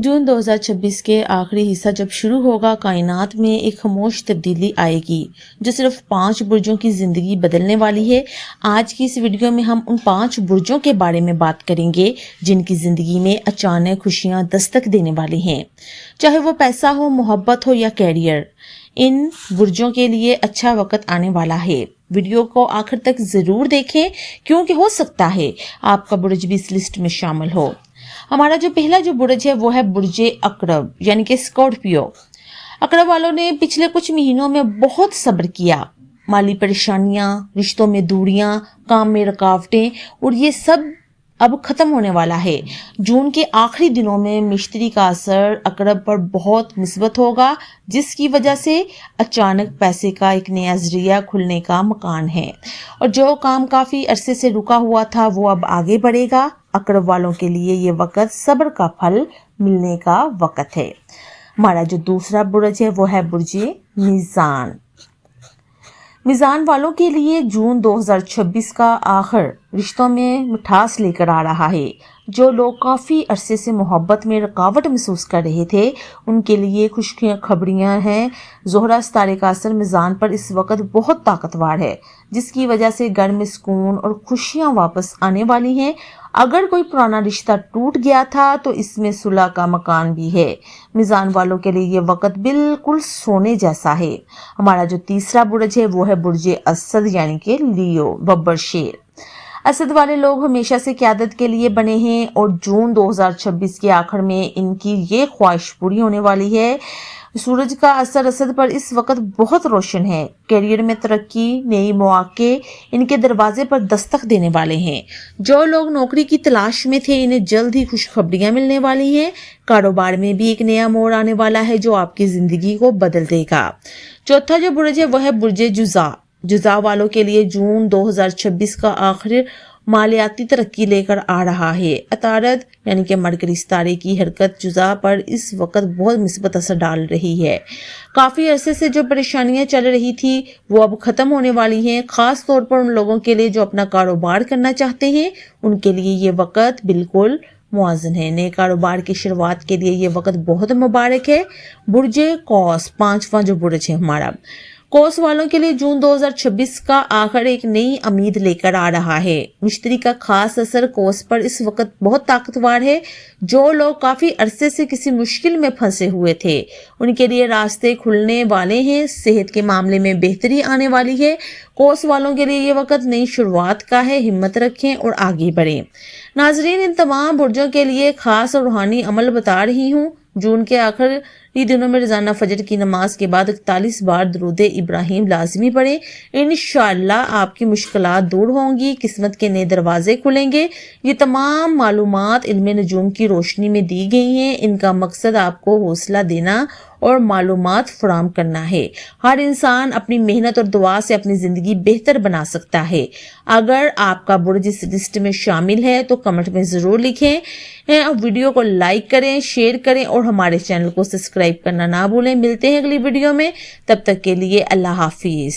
जून 2026 के आखिरी हिस्सा जब शुरू होगा, कायनात में एक खामोश तब्दीली आएगी जो सिर्फ 5 बुर्जों की जिंदगी बदलने वाली है। आज की इस वीडियो में हम उन 5 बुर्जों के बारे में बात करेंगे जिनकी जिंदगी में अचानक खुशियां दस्तक देने वाली हैं। चाहे वो पैसा हो, मोहब्बत हो या कैरियर, इन बुर्जों के लिए अच्छा वक्त आने वाला है। वीडियो को आखिर तक जरूर देखें क्योंकि हो सकता है आपका बुर्ज भी इस लिस्ट में शामिल हो। हमारा जो पहला बुर्ज है वो है बुर्जे अकरब यानी कि स्कॉर्पियो। अकरब वालों ने पिछले कुछ महीनों में बहुत सब्र किया। माली परेशानियां, रिश्तों में दूरियां, काम में रुकावटें, और ये सब अब खत्म होने वाला है। जून के आखिरी दिनों में मिश्तरी का असर अकरब पर बहुत मुस्बत होगा, जिसकी वजह से अचानक पैसे का एक नया जरिया खुलने का मकान है और जो काम काफी अरसे से रुका हुआ था वो अब आगे बढ़ेगा। अकरब वालों के लिए ये वक्त सब्र का फल मिलने का वक्त है। हमारा जो दूसरा बुर्ज है वो है बुर्जे मीज़ान। मीज़ान वालों के लिए जून 2026 का आखिर रिश्तों में मिठास लेकर आ रहा है। जो लोग काफ़ी अरसे से मोहब्बत में रुकावट महसूस कर रहे थे उनके लिए खुश खबरियाँ हैं। ज़ोहरा सितारे का असर मीज़ान पर इस वक्त बहुत ताकतवर है, जिसकी वजह से घर में सुकून और खुशियाँ वापस आने वाली हैं। अगर कोई पुराना रिश्ता टूट गया था तो इसमें सुलह का मकान भी है। मीज़ान वालों के लिए ये वक्त बिल्कुल सोने जैसा है। हमारा जो तीसरा बुर्ज है वो है बुर्जे असद यानी कि लियो, बब्बर शेर। असद वाले लोग हमेशा से क़यादत के लिए बने हैं और जून 2026 के आखिर में इनकी ये ख्वाहिश पूरी होने वाली है। सूरज का असर असद पर इस वक्त बहुत रोशन है। करियर में तरक्की, नई मौके इनके दरवाजे पर दस्तक देने वाले हैं। जो लोग नौकरी की तलाश में थे इन्हें जल्द ही खुशखबरियां मिलने वाली हैं। कारोबार में भी एक नया मोड़ आने वाला है जो आपकी जिंदगी को बदल देगा। चौथा जो बुर्ज है वह है बुर्जे जुज़ा। जुज़ा वालों के लिए जून 2026 का आखिर मालियाती तरक्की लेकर आ रहा है। अतारद यानी कि मरकरी सितारे की हरकत जुज़ा पर इस वक्त बहुत मुस्बत असर डाल रही है। काफ़ी अरसे से जो परेशानियां चल रही थी वो अब ख़त्म होने वाली हैं। ख़ास तौर पर उन लोगों के लिए जो अपना कारोबार करना चाहते हैं उनके लिए ये वक्त बिल्कुल मुआज़न है। नए कारोबार की शुरुआत के लिए ये वक्त बहुत मुबारक है। बुर्जे कौस, 5वां जो बुर्ज है हमारा। कौस वालों के लिए जून 2026 का आखिर एक नई उम्मीद लेकर आ रहा है। मिश्तरी का खास असर कौस पर इस वक्त बहुत ताकतवर है। जो लोग काफी अरसे से किसी मुश्किल में फंसे हुए थे उनके लिए रास्ते खुलने वाले हैं। सेहत के मामले में बेहतरी आने वाली है। कौस वालों के लिए ये वक्त नई शुरुआत का है। हिम्मत रखें और आगे बढ़ें। नाजरीन, इन तमाम बुर्जों के लिए खास और रूहानी अमल बता रही हूँ। जून के आखिरी दिनों में रोजाना फजर की नमाज के बाद 41 बार दरूद इब्राहिम लाजमी पढ़ें। इंशाअल्लाह आपकी मुश्किलात दूर होंगी, किस्मत के नए दरवाजे खुलेंगे। ये तमाम मालूमात इल्मे नजूम की रोशनी में दी गई हैं। इनका मकसद आपको हौसला देना और मालूमात फराहम करना है। हर इंसान अपनी मेहनत और दुआ से अपनी जिंदगी बेहतर बना सकता है। अगर आपका बुर्ज इस लिस्ट में शामिल है तो कमेंट में जरूर लिखें। वीडियो को लाइक करें, शेयर करें और हमारे चैनल को सब्सक्राइब करना ना भूलें। मिलते हैं अगली वीडियो में, तब तक के लिए अल्लाह हाफिज।